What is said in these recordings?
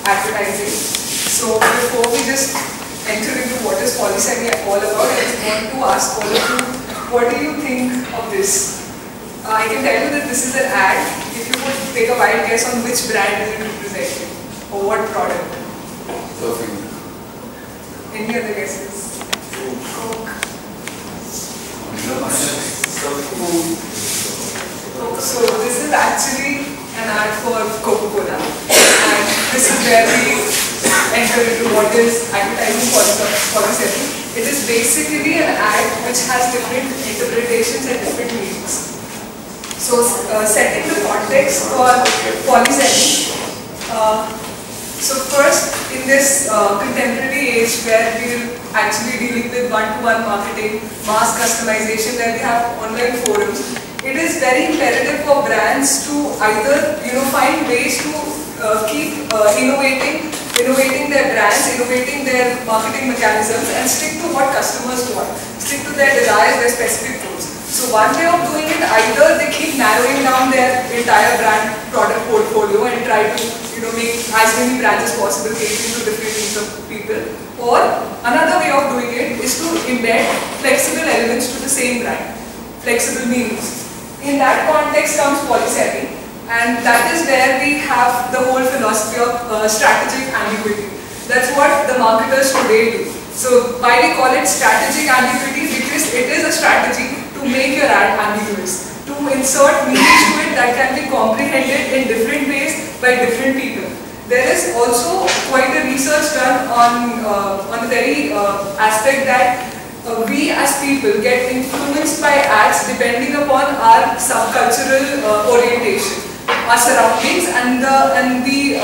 advertising. So before we just enter into what is Polysemy all about, I just want to ask all of you, what do you think of this? I can tell you that this is an ad. If you could take a wild guess on which brand is it representing or what product? Perfume. Any other guesses? Coke. So this is actually an ad for Coca-Cola, and this is where we enter into what is advertising Polysemy. It is basically an ad which has different interpretations and different meanings. So setting the context for Polysemy. So first, in this contemporary age where we're actually dealing with one-to-one marketing, mass customization, where we have online forums, it is very imperative for brands to either find ways to keep innovating their brands, innovating their marketing mechanisms, and stick to what customers want, stick to their desires, their specific goals. So one way of doing it, either they keep narrowing down their entire brand product portfolio and try to make as many brands as possible catering to different needs of people, or another way of doing it is to embed flexible elements to the same brand, flexible meanings. In that context comes Polysemy, and that is where we have the whole philosophy of strategic ambiguity. That's what the marketers today do. So why we call it strategic ambiguity? Because it is a strategy to make your ad ambiguous, to insert meanings to it that can be comprehended in different ways by different people. There is also quite a research done on the very aspect that we as people get influenced by ads depending upon our subcultural orientation, our surroundings, and the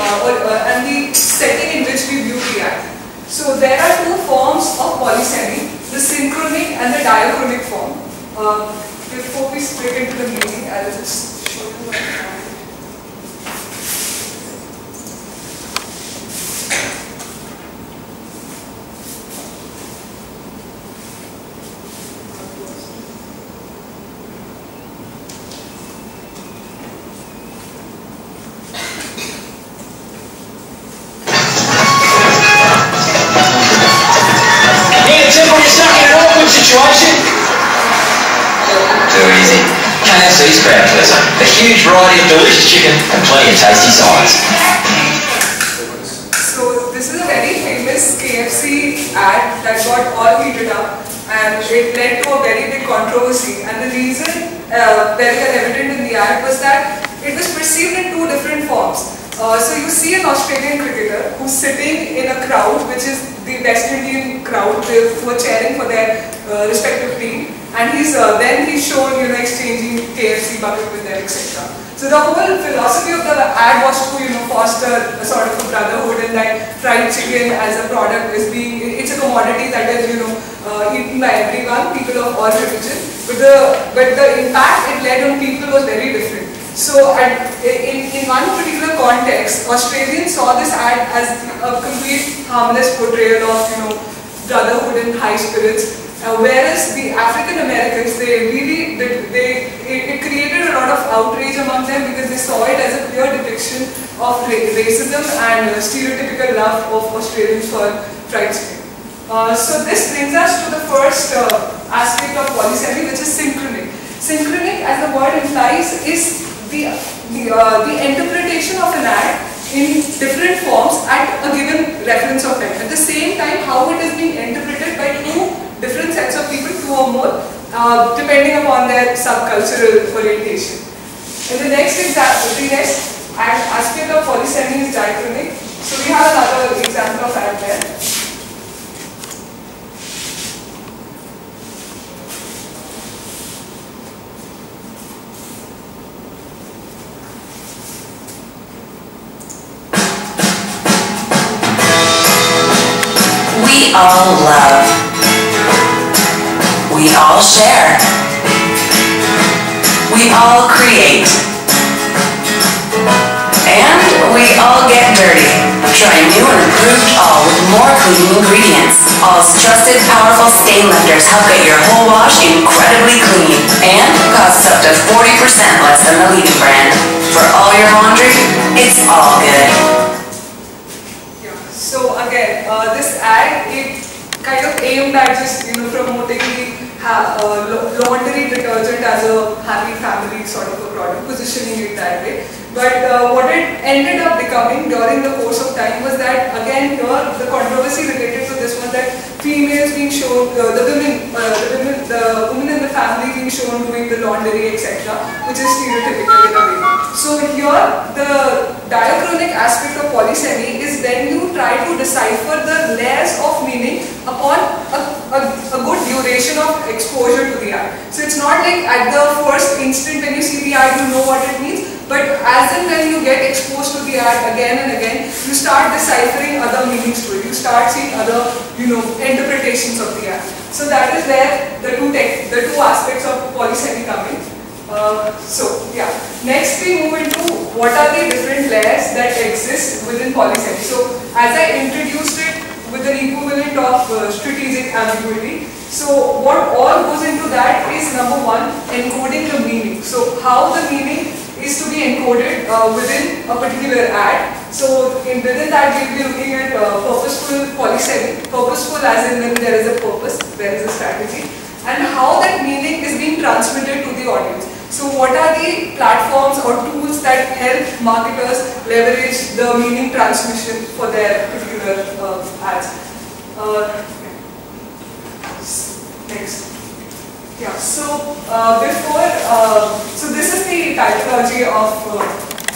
setting in which we view the ad. So there are two forms of Polysemy, the synchronic and the diachronic form. Before we split into the meaning, I will just show you what I have. Too easy. KFC's crowd pleaser. A huge variety of delicious chicken and plenty of tasty sides. So this is a very famous KFC ad that got all heated up, and it led to a very big controversy. And the reason very well evident in the ad was that it was perceived in two different forms. So you see an Australian cricketer who's sitting in a crowd, which is the West Indian crowd who are cheering for their respective team, and then he's shown exchanging KFC bucket with them, etc. So the whole philosophy of the ad was to foster a sort of a brotherhood, and that fried chicken as a product it's a commodity that is eaten by everyone, people of all religion. But the impact it led on people was very different. So in one particular context, Australians saw this ad as a complete harmless portrayal of brotherhood and high spirits, whereas the African Americans, it created a lot of outrage among them because they saw it as a clear depiction of racism and stereotypical love of Australians for fried chicken. So this brings us to the first aspect of Polysemy, which is synchronic. Synchronic, as the word implies, is the interpretation of an ad in different forms at a given reference of time. At the same time, how it is being interpreted by two different sets of people, two or more, depending upon their subcultural orientation. And the next aspect of Polysemy is diachronic. So we have another example of ad there. We all love. We all share. We all create. And we all get dirty. Try new and improved all with more clean ingredients. All's trusted, powerful stain lifters help get your whole wash incredibly clean. And costs up to 40% less than the leading brand. For all your laundry, it's all good. kind of aimed at just promoting the laundry detergent as a happy family sort of a product, positioning it that way. But what it ended up becoming during the course of time was that, again here, the controversy related to this was that females being shown, the women in the family being shown doing the laundry, etc., which is stereotypical in a way. So here, the diachronic aspect of polysemy is when you try to decipher the layers of meaning upon a good duration of exposure to the ad. So it's not like at the first instant when you see the ad, you know what it means. But as and when you get exposed to the ad again and again, you start deciphering other meanings to it. You start seeing other, interpretations of the ad. So that is where the two aspects of polysemy come in. Next we move into what are the different layers that exist within polysemy. So as I introduced it with an equivalent of strategic ambiguity. So what all goes into that is, number one, encoding the meaning. So how the meaning is to be encoded within a particular ad. So within that we will be looking at purposeful polysemy. Purposeful as in when there is a purpose, there is a strategy, and how that meaning is being transmitted to the audience. So what are the platforms or tools that help marketers leverage the meaning transmission for their particular ads? Next. Yeah, so so this is the typology of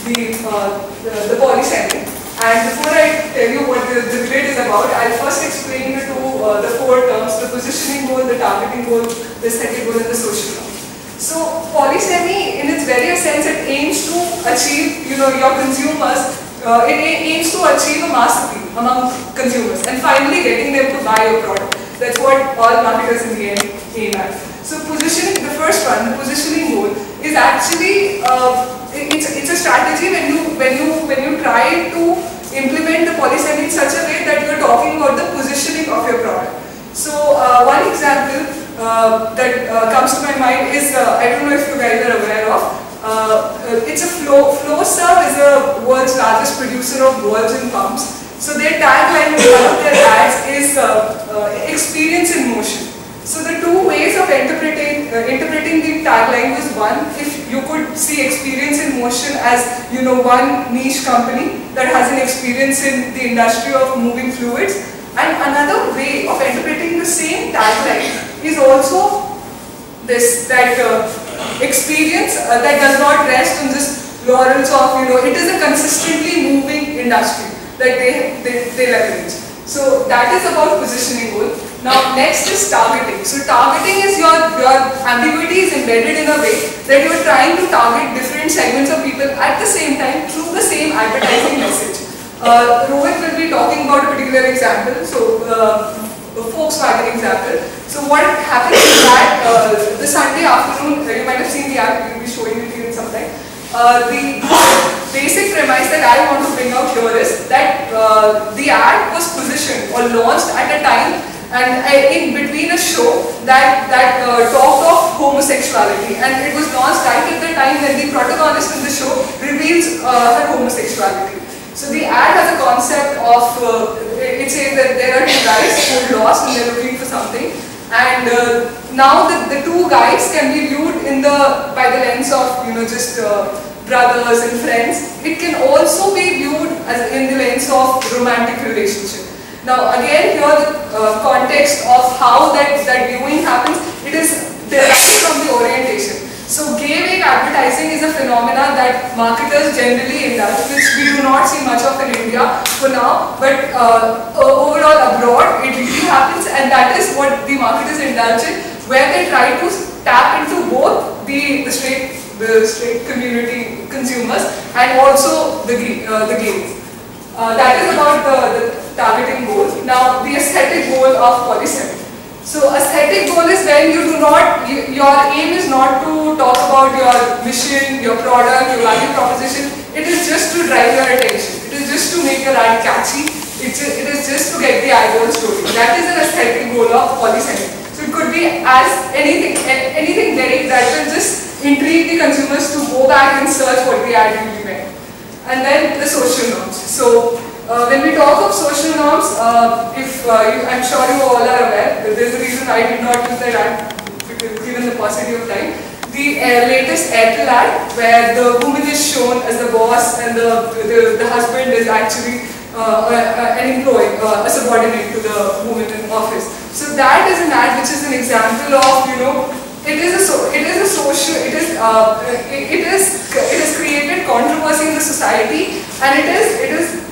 the polysemy. And before I tell you what the grid is about, I'll first explain the four terms: the positioning goal, the targeting goal, the aesthetic goal, and the social goal. So polysemy, in its very essence, it aims to achieve, your consumers. It aims to achieve a mass appeal among consumers, and finally getting them to buy your product. That's what all marketers in the end aim at. So positioning, the first one, the positioning goal, is actually it's a strategy when you try to implement the polysemy in such a way that you're talking about the positioning of your product. So one example that comes to my mind is I don't know if you guys are aware of. It's a Flowserve is the world's largest producer of valves and pumps. So their tagline in one of their ads is experience in motion. So the two ways of interpreting the tagline was, one, if you could see experience in motion as one niche company that has an experience in the industry of moving fluids, and another way of interpreting the same tagline is also this, that experience that does not rest on just laurels of it is a consistently moving industry that they leverage. So that is about positioning goal. Now next is targeting. So targeting is your ambiguity is embedded in a way that you are trying to target different segments of people at the same time through the same advertising message. Rohit will be talking about a particular example. So the Volkswagen example. So what happens is that the Sunday afternoon, you might have seen the ad, we will be showing it to you in some time. The basic premise that I want to bring out here is that the ad was positioned or launched at a time and in between a show that talked of homosexuality, and it was launched right at the time when the protagonist in the show reveals her homosexuality. So the ad has a concept of, it says that there are two guys who are lost and they're looking for something, and now the two guys can be viewed by the lens of just brothers and friends. It can also be viewed as in the lens of romantic relationship. Now again here the context of how that viewing happens, it is derived from the orientation. So gay wave advertising is a phenomenon that marketers generally indulge, which we do not see much of in India for now, but overall abroad it really happens, and that is what the marketers indulge in, where they try to tap into both the straight community consumers and also the gays. That is about the targeting goal. Now the aesthetic goal of polysemy. So aesthetic goal is when you do not, your aim is not to talk about your mission, your product, your value proposition. It is just to drive your attention. It is just to make your ad catchy. It is just to get the eyeball story. That is an aesthetic goal of polysemy. So it could be as anything very that will just intrigue the consumers to go back and search what the ad really meant. And then the social norms. So When we talk of social norms, I'm sure you all are aware, there's a reason I did not use that ad, because given the paucity of time. The latest Airtel ad, where the woman is shown as the boss and the husband is actually an employee, a subordinate to the woman in office. So that is an ad which is an example of, it has created controversy in the society, and it is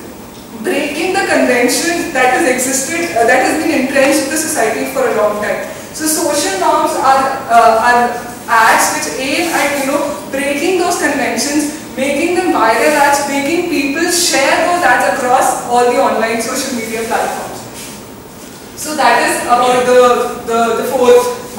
breaking the convention that has existed, that has been entrenched in the society for a long time. So social norms are ads which aim at breaking those conventions, making them viral ads, making people share those ads across all the online social media platforms. So that is about the 4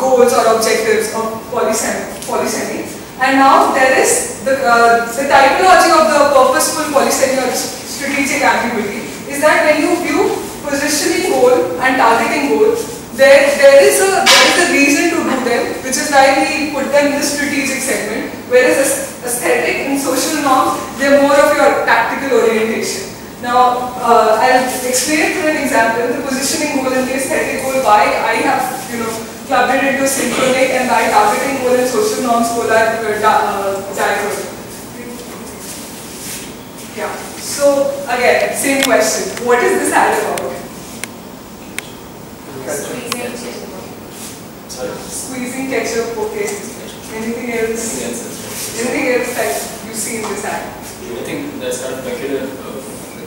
goals or objectives of polysemy. And now there is the typology of the purposeful polysemy or strategic ambiguity is that when you view positioning goal and targeting goal, there is a reason to do them, which is why we put them in the strategic segment, whereas aesthetic and social norms, they are more of your tactical orientation. Now, I'll explain through an example, the positioning goal and the aesthetic goal, why I have clubbed it into synchronic, and why targeting goal and social norms goal are diagonal. Yeah. So again, same question. What is this ad about? Squeezing ketchup. Okay. Anything else? Anything else that you see in this ad? I think that's kind of like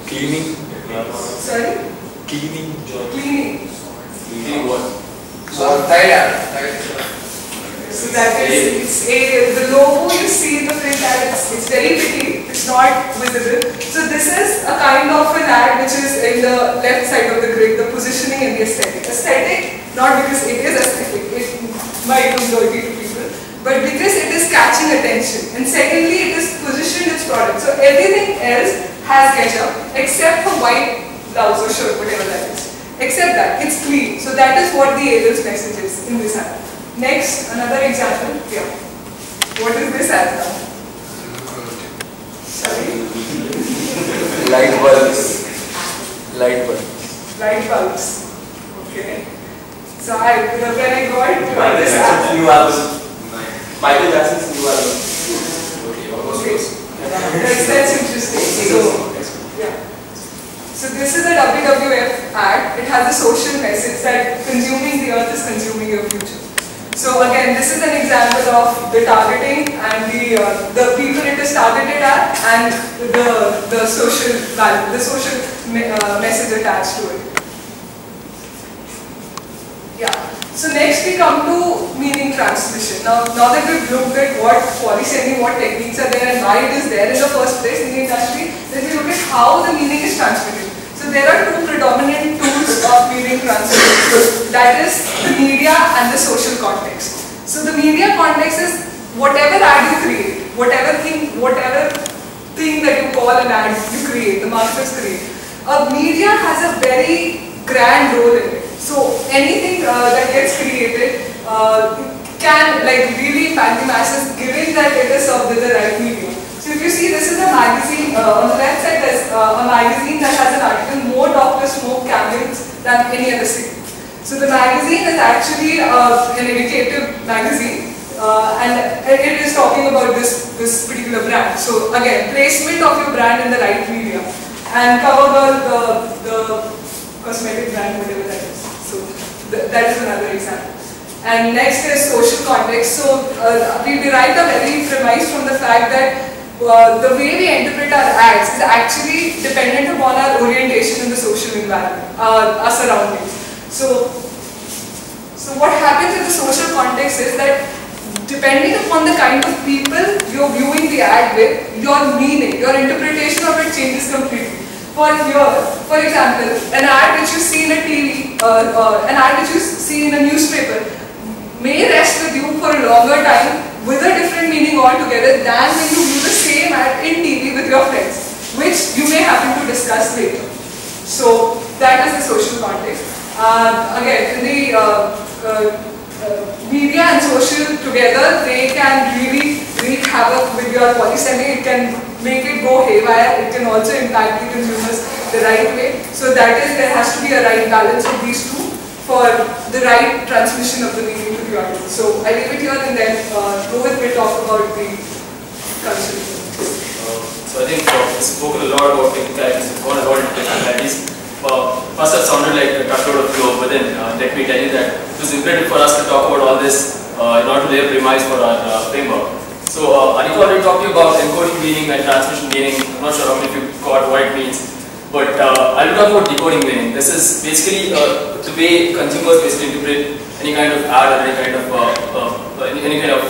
cleaning. Sorry? Cleaning. Cleaning. Cleaning what? So So that is, the logo you see in the print ad, it's very pretty, it's not visible. So this is a kind of an ad which is in the left side of the grid, the positioning and the aesthetic. Aesthetic, not because it is aesthetic, it might look dirty to people, but because it is catching attention. And secondly, it is positioned its product. So everything else has ketchup except for white blouse or shirt, whatever that is. Except that, it's clean. So that is what the Yadav's message is in this ad. Next, another example. Yeah. What is this ad now? Sorry? Light bulbs. Light bulbs. Light bulbs. Okay. So when I got this ad. New album. Michael Jackson's new album. Okay. That's interesting. So, yeah. So this is a WWF ad. It has a social message that consuming the earth is consuming your future. So again, this is an example of the targeting and the people it is targeted at, and the social value, the social message attached to it. Yeah. So next we come to meaning transmission. Now that we've looked at what polysemy, what techniques are there and why it is there in the first place in the industry, then we look at how the meaning is transmitted. So there are 2 predominant tools of meaning transmission. That is the media and the social context. So the media context is whatever ad you create, whatever thing that you call an ad you create, the marketers create. Media has a very grand role in it. So anything that gets created can really impact the masses, given that it is served with the right medium. So if you see, this is a magazine, on the left side there's a magazine that has an article, more doctors smoke camels than any other city. So the magazine is actually an educative magazine, and it is talking about this particular brand. So again, placement of your brand in the right media, and cover the cosmetic brand, whatever that is. So that is another example. And next is social context. So we derive a very premise from the fact that the way we interpret our ads is actually dependent upon our orientation in the social environment, our surroundings. So what happens in the social context is that depending upon the kind of people you're viewing the ad with, your meaning, your interpretation of it changes completely. For example, an ad which you see in a TV, an ad which you see in a newspaper may rest with you for a longer time with a different meaning altogether than when you view the same ad in TV with your friends, which you may happen to discuss later. So that is the social context. Again, in the media and social together, they can really wreak havoc with your polysemy. It can make it go haywire. It can also impact the consumers the right way. So that is, there has to be a right balance of these two for the right transmission of the meaning to the audience. So I leave it here, and then Rohit will talk about the culture. So I think we've spoken a lot about technicalities, we've gone about technicalities. First it sounded like a truckload of flow, but then let me tell you that it was imperative for us to talk about all this in order to lay a premise for our framework. So Anika already talked to you about encoding meaning and transmission meaning. I'm not sure how many of you got what it means, but I'll talk about decoding meaning. This is basically the way consumers basically interpret any kind of ad or any kind of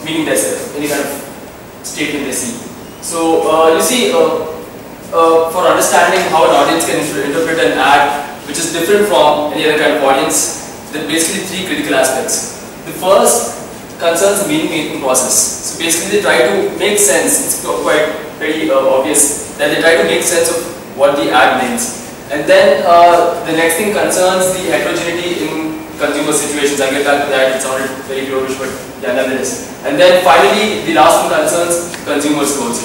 meaning they see, any kind of statement they see. So you see, for understanding how an audience can interpret an ad which is different from any other kind of audience, there are basically three critical aspects. The first concerns the meaning making process. So basically they try to make sense, it's quite very obvious that they try to make sense of what the ad means. And then the next thing concerns the heterogeneity in consumer situations. I'll get back to that, it sounded very glorious, but yeah, nonetheless. And then finally, the last one concerns consumers' goals.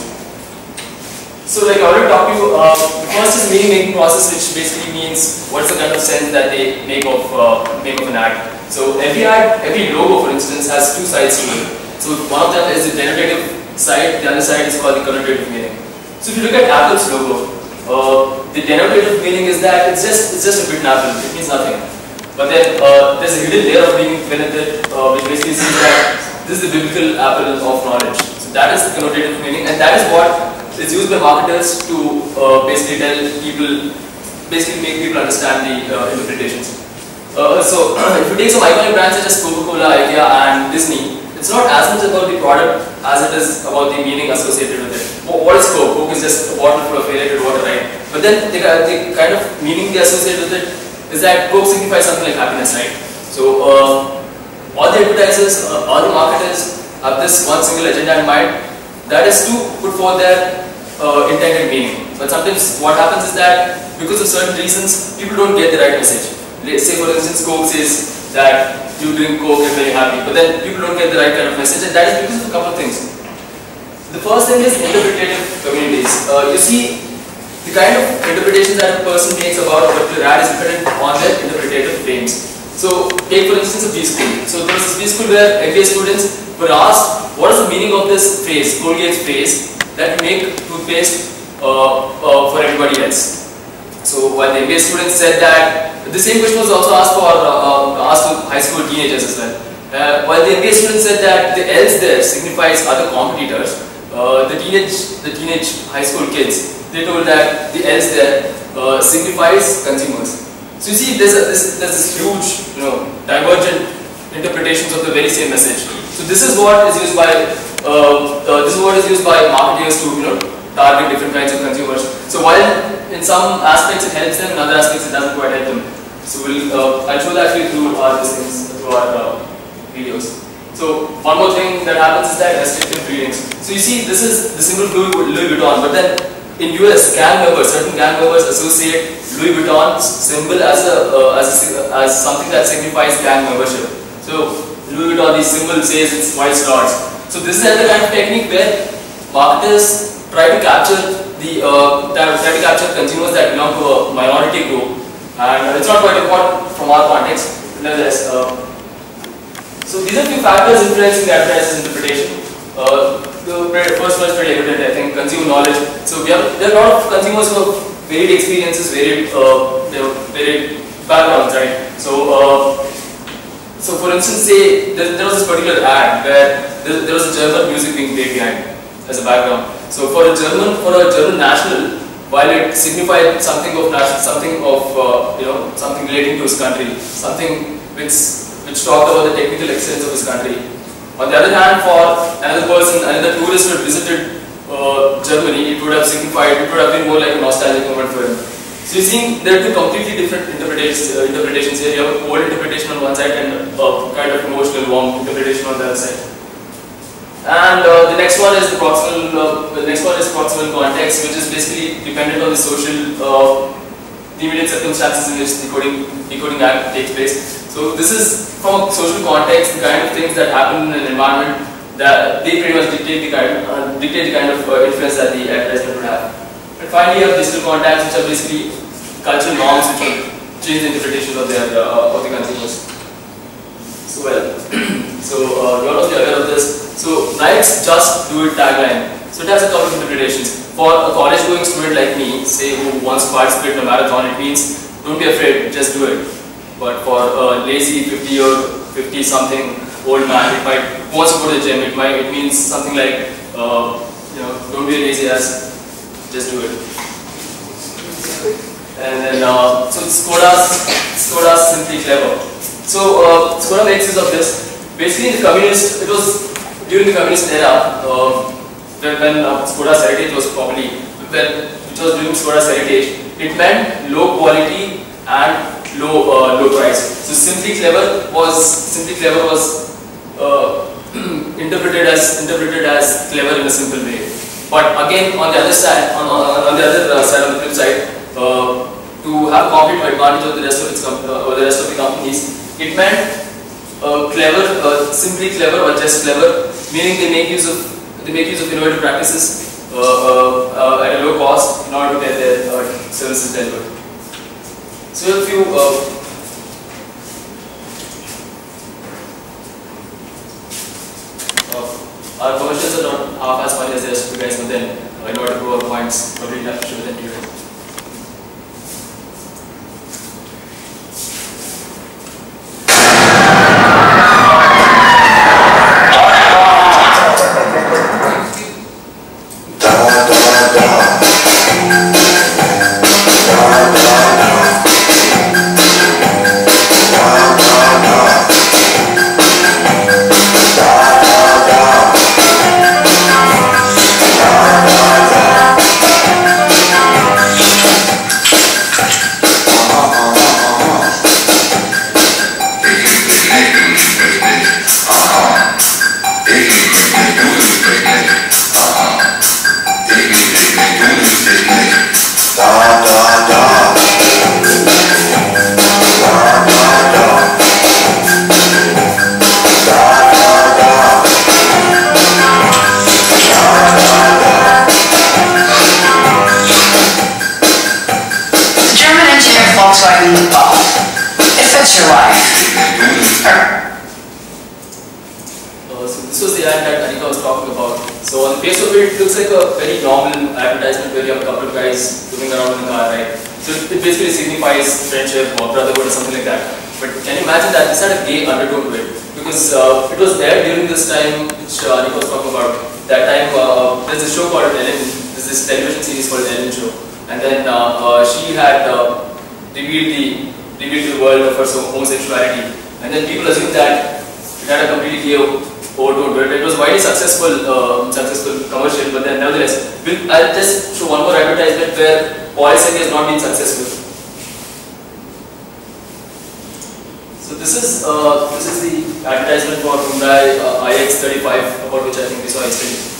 So like I already talked to you, the first is meaning making process, which basically means what's the kind of sense that they make of an ad. So every ad, every logo for instance has two sides to it. So one of them is the denotative side, the other side is called the connotative meaning. So if you look at Apple's logo, the denotative meaning is that it's just a bitten apple, it means nothing. But then there's a hidden layer of meaning beneath it, which basically says that this is the biblical apple of knowledge. So that is the connotative meaning, and that is what is used by marketers to basically tell people, basically make people understand the interpretations. So if you take some iconic brands such as Coca-Cola, IKEA and Disney, it's not as much about the product as it is about the meaning associated with it. What is Coke? Coke is just a bottle full of aerated water, right? But then the kind of meaning they associate with it is that Coke signifies something like happiness, right? So all the advertisers, all the marketers have this one single agenda in mind, that is to put forth their intended meaning. But sometimes what happens is that because of certain reasons, people don't get the right message. Let's say for instance Coke says that you drink Coke, you're very happy, but then people don't get the right kind of message, and that is because of a couple of things. The first thing is interpretative communities. You see, the kind of interpretations that a person makes about a particular ad is dependent on their interpretative frames. So take for instance a B-school. So there was this B-school where MBA students were asked, what is the meaning of this phrase, Colgate's phrase, that make toothpaste for everybody else. So while the MBA students said that, the same question was also asked to high school teenagers as well. While the MBA students said that the else there signifies other competitors, the teenage high school kids, they told that the else there signifies consumers. So you see, there's this huge, divergent interpretations of the very same message. So this is what is used by marketers to target different kinds of consumers. So while in some aspects it helps them, in other aspects it doesn't quite help them. So I'll show that actually through our videos. So one more thing that happens is that restrictive readings. So you see, this is the symbol Louis Vuitton, but then in US, certain gang members associate Louis Vuitton's symbol as something that signifies gang membership. So Louis Vuitton, the symbol says it's white stars. So this is the kind of technique where marketers try to capture consumers that belong to a minority group, and it's not quite important from our context. Nonetheless, so these are few factors influencing the advertiser's interpretation. The first one is pretty evident, I think, consumer knowledge. So there are a lot of consumers who have varied experiences, varied backgrounds, right? So for instance, say there was this particular ad where there was a German music being played behind as a background. So for a German national, while it signified something relating to his country, something which talked about the technical excellence of his country. On the other hand, for another tourist who had visited Germany, it would have been more like a nostalgic moment for him. So you see, there are two completely different interpretations here. You have a cold interpretation on one side and a kind of emotional, warm interpretation on the other side. And the next one is proximal context, which is basically dependent on the social, the immediate circumstances in which the decoding act takes place. So this is from a social context, the kind of things that happen in an environment that they pretty much dictate the kind of influence that the advertisement would have. And finally, you have digital contacts, which are basically cultural norms which will change the interpretation of the consumers. So well, so you're obviously aware of this. So Knights Just Do It tagline. So it has a couple of interpretations. For a college-going student like me, say who wants to participate in a marathon, it means don't be afraid, just do it. But for a lazy 50-something old man, who wants to go to the gym, it means something like don't be a lazy ass, just do it. And then so Skoda's Simply Clever. So Skoda makes use of this. Basically, it was during the communist era when Skoda's heritage was during Skoda's heritage. It meant low quality and low price. So Simply Clever was interpreted as clever in a simple way. But again, on the other side, on the flip side, to have competitive advantage of the rest of the companies, it meant simply clever or just clever, meaning they make use of innovative practices at a low cost in order to get their services delivered. So if you our commercials are not half as funny as the rest of you guys, but then in order to prove our points, probably have to show them to you. So this was the ad that Anika was talking about. So on the face of it, it looks like a very normal advertisement where you have a couple of guys moving around in a car, right? So it basically signifies friendship or brotherhood or something like that. But can you imagine that this had a gay undertone to it? Because it was there during this time which Anika was talking about. That time there's a show called Ellen, there's this television series called Ellen Show. And then she had revealed the world of her homosexuality. And then people assumed that it had a completely gay overtone to it. It was widely successful commercial, but then nevertheless, I'll just show one more advertisement where Polysemy has not been successful. So this is the advertisement for Hyundai iX35, about which I think we saw yesterday.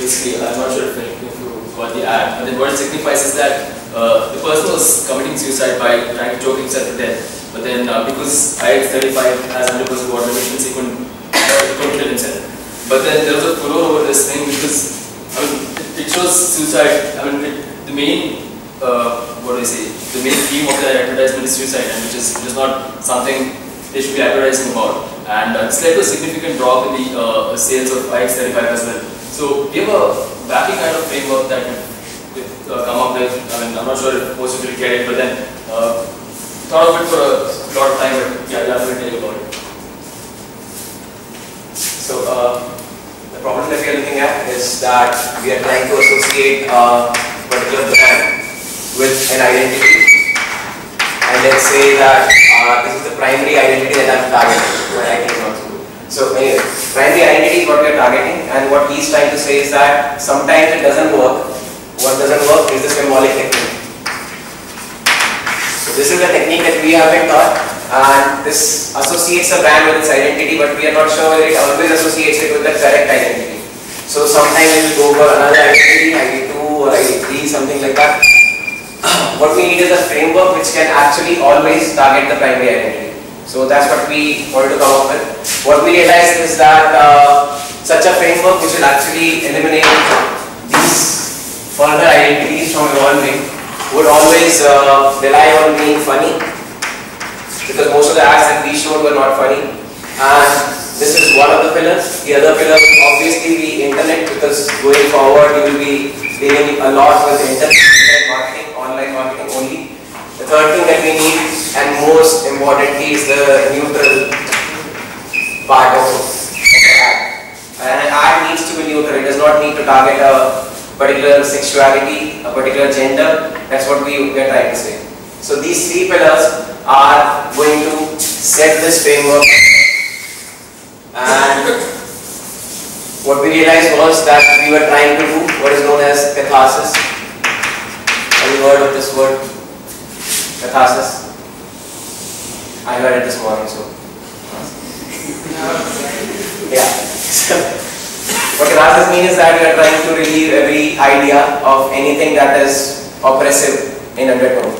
Basically, I'm not sure if you got the ad, but then what it signifies is that the person was committing suicide by trying to choke himself to death. But then because iX35 has 100% water emissions, he couldn't kill himself. But then there was a furor over this thing because it shows suicide. The main what do I say, the main theme of their advertisement is suicide, and which is not something they should be advertising about. And this led to a significant drop in the sales of IX35 as well. So we have a wacky kind of framework that we've come up with. I mean, I'm not sure if most of you will get it, but then thought of it for a lot of time, but yeah, I'll have to tell you about it. So the problem that we are looking at is that we are trying to associate a particular brand with an identity, and let's say that this is the primary identity that I'm targeting. My ID is not true. So anyway, primary identity is what we are targeting, and what he's trying to say is that sometimes it doesn't work. What doesn't work is the symbolic technique. So this is the technique that we have been taught, and this associates a brand with its identity, but we are not sure whether it always associates it with the correct identity. So sometimes it will go for another identity, ID2 or ID3, something like that. What we need is a framework which can actually always target the primary identity. So that's what we wanted to come up with. What we realized is that such a framework which will actually eliminate these further identities from evolving would always rely on being funny, because most of the ads that we showed were not funny. And this is one of the pillars. The other pillar will obviously be internet, because going forward you will be dealing a lot with internet marketing, online marketing only. The third thing that we need, and most importantly, is the neutral part of the ad. And an ad needs to be neutral. It does not need to target a particular sexuality, a particular gender. That's what we are trying to say. So these three pillars are going to set this framework, and what we realized was that we were trying to do what is known as catharsis. Have you heard of this word? Catharsis? I heard it this morning, so yeah. What catharsis means is that we are trying to relieve every idea of anything that is oppressive in undertone.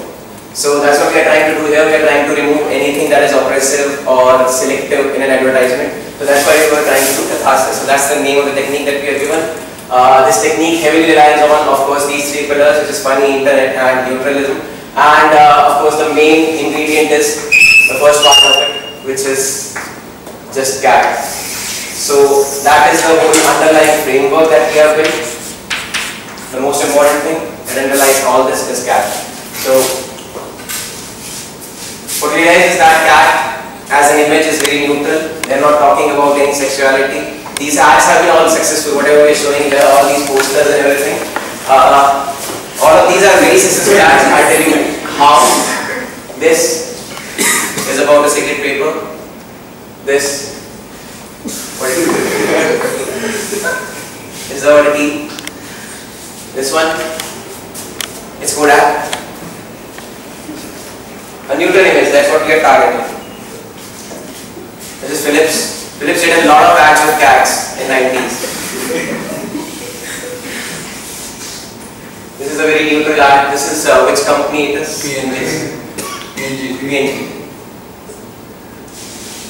So that's what we are trying to do here. We are trying to remove anything that is oppressive or selective in an advertisement. So that's why we were trying to do catharsis. So that's the name of the technique that we are given. This technique heavily relies on, of course, these three pillars, which is funny, internet, and neutralism. And of course, the main ingredient is the first part of it, which is just gag. So that is the whole underlying framework that we have built. The most important thing that underlies all this is gag. So what we realize is that cat as an image is very neutral. They are not talking about any sexuality. These ads have been all successful, whatever we are showing here, all these posters and everything. All of these are very successful ads. I tell you how. This is about a cigarette paper. This is about a tea. This one, it's Kodak. A neutral image, that's what we are targeting. This is Philips. Philips did a lot of ads with cats in 90s. This is a very neutral ad. This is which company it is? P&G.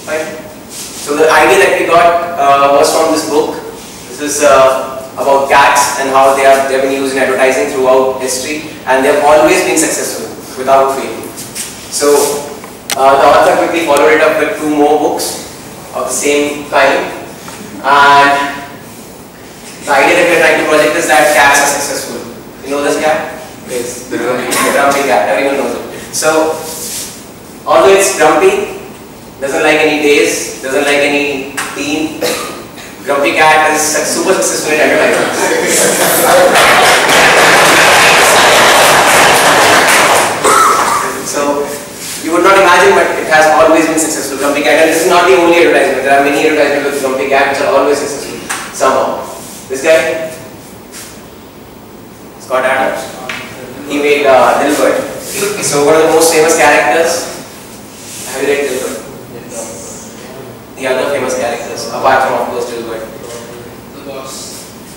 Fine. So the idea that we got was from this book. This is about cats and how they have been used in advertising throughout history, and they have always been successful without fail. So the author quickly followed it up with 2 more books of the same kind, and the idea that we are trying to project is that cats are successful. You know this cat? Yes, the grumpy cat, everyone knows it. So although it's grumpy, doesn't like any days, doesn't like any team, grumpy cat is super successful in advertising. So you would not imagine, but it has always been successful. Grumpy cat, and this is not the only advertisement. There are many advertisements with grumpy cat which are always successful somehow. This guy, Scott Adams, he made Dilbert. So one of the most famous characters. Have you read Dilbert? Yes. The other famous characters, apart from of course Dilbert. The boss.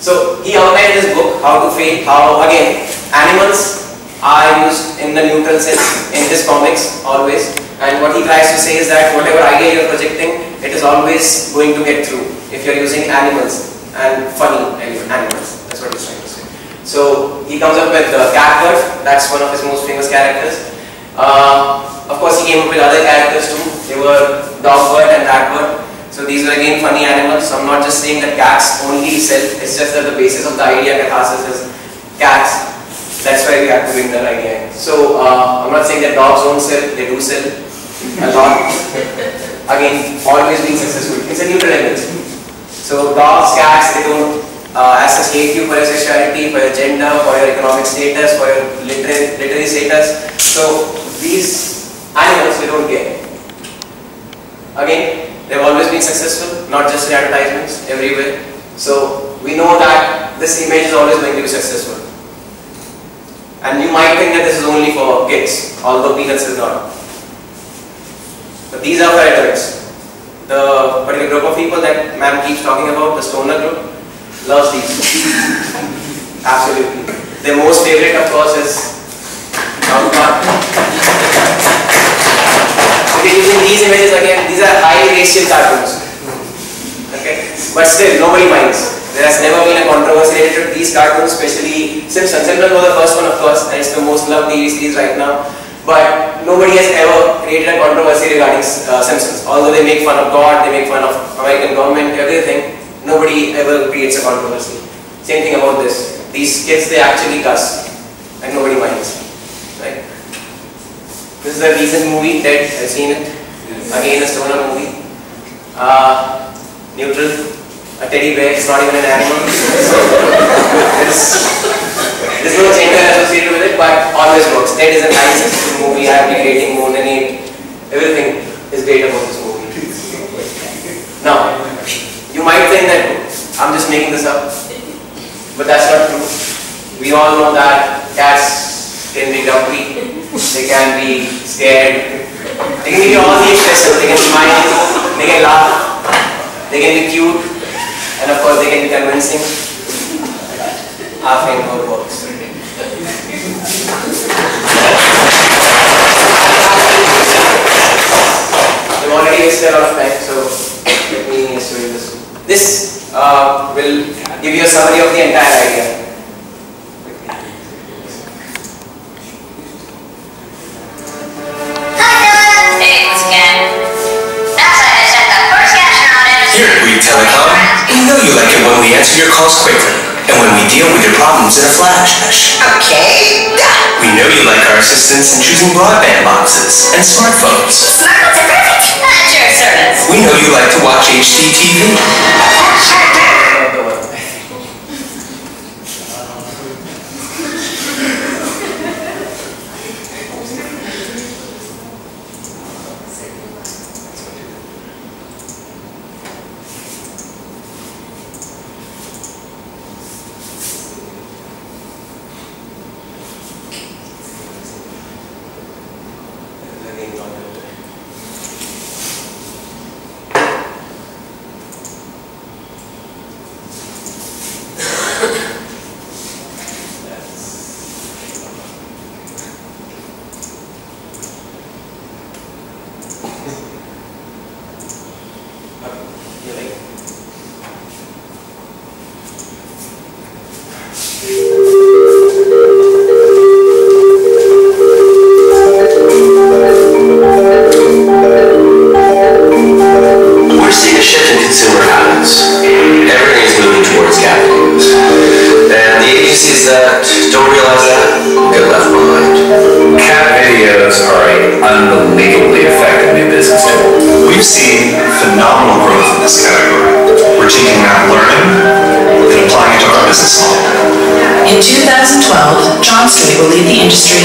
So he outlined in his book how to fail, how again animals are used in the neutral sense in his comics always, and what he tries to say is that whatever idea you are projecting, it is always going to get through if you are using animals and funny animals. That's what he's trying to say. So he comes up with Catbird, that's one of his most famous characters. Of course he came up with other characters too. They were Dogbird and Ratbird. So these were again funny animals. So I'm not just saying that cats only sell, it's just that the basis of the idea catharsis is cats. That's why we have to bring that idea in. So I'm not saying that dogs don't sell, they do sell a lot. Again, always being successful. It's a neutral image. So dogs, cats, they don't associate you for your sexuality, for your gender, for your economic status, for your literary status. So these animals, they don't care. Again, they've always been successful, not just in advertisements, everywhere. So we know that this image is always going to be successful. And you might think that this is only for kids, although Peanuts is not. But these are for adults. The particular group of people that ma'am keeps talking about, the stoner group, loves these. Absolutely. Their most favorite, of course, is Tanwar. Okay, using these images again, these are highly racial cartoons. Okay, but still nobody minds. There has never been a controversy related to these cartoons, especially Simpsons. Simpsons was the first one, of course, and it's the most loved TV series right now. But nobody has ever created a controversy regarding Simpsons. Although they make fun of God, they make fun of American government, everything, nobody ever creates a controversy. Same thing about this. These kids, they actually cuss, and nobody minds. Right? This is a recent movie, Dead. I've seen it. Again, a stoner movie. Neutral. A teddy bear, it's not even an animal. So, there's no gender associated with it, but always works. Dead is a nice movie, I have been rating more than 8. Everything is great about this movie. Now, you might think that I'm just making this up, but that's not true. We all know that cats can be grumpy, they can be scared, they can give you all the expressions, they can smile, they can laugh, they can be cute, and of course they can be convincing. Our framework works. We've already wasted a lot of time, so let me show you this. This will give you a summary of the entire idea. Here at Bouygues Telecom, we know you like it when we answer your calls quickly, and when we deal with your problems in a flash. Okay. We know you like our assistance in choosing broadband boxes and smartphones. Smartphones are perfect. At your service. We know you like to watch HDTV.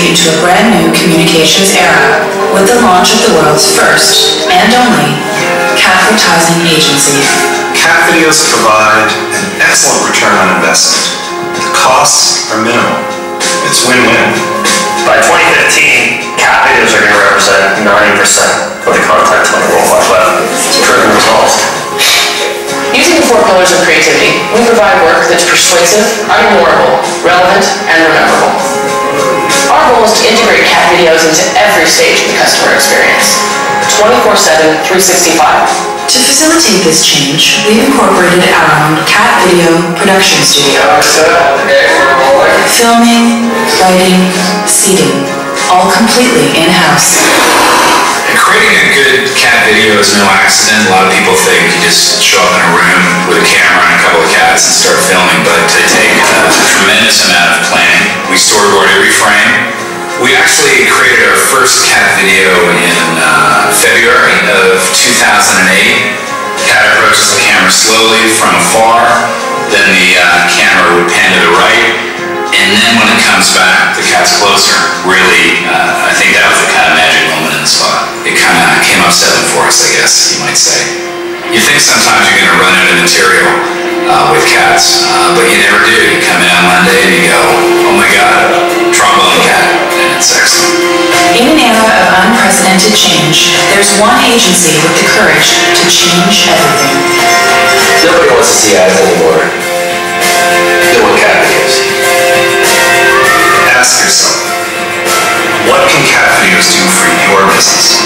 Into a brand new communications era with the launch of the world's first and only advertising agency. Cat videos provide an excellent return on investment. The costs are minimal. It's win-win. By 2015, cat videos are going to represent 90% of the content on the World Wide Web. Proven results. Using the 4 pillars of creativity, we provide work that's persuasive, unignorable, relevant, and memorable. Our goal is to integrate cat videos into every stage of the customer experience, 24/7, 365, To facilitate this change, we've incorporated our own cat video production studio. Filming, writing, seating, all completely in-house. Creating a good cat video is no accident. A lot of people think you just show up in a room with a camera and a couple of cats and start filming, but they take a tremendous amount of planning. We storyboard every frame. We actually created our first cat video in February of 2008. Cat approaches the camera slowly from afar, then the camera would pan to the right, and then when it comes back, the cat's closer. Really, I think that was the kind of magic moment in the spot. It kind of came up seven for us, I guess you might say. You think sometimes you're going to run out of material with cats, but you never do. You come in on Monday and you go, oh my God, trombone cat, and it's excellent. In an era of unprecedented change, there's one agency with the courage to change everything. Nobody wants to see ads anymore. They want cat videos. Ask yourself, what can cat videos do for your business?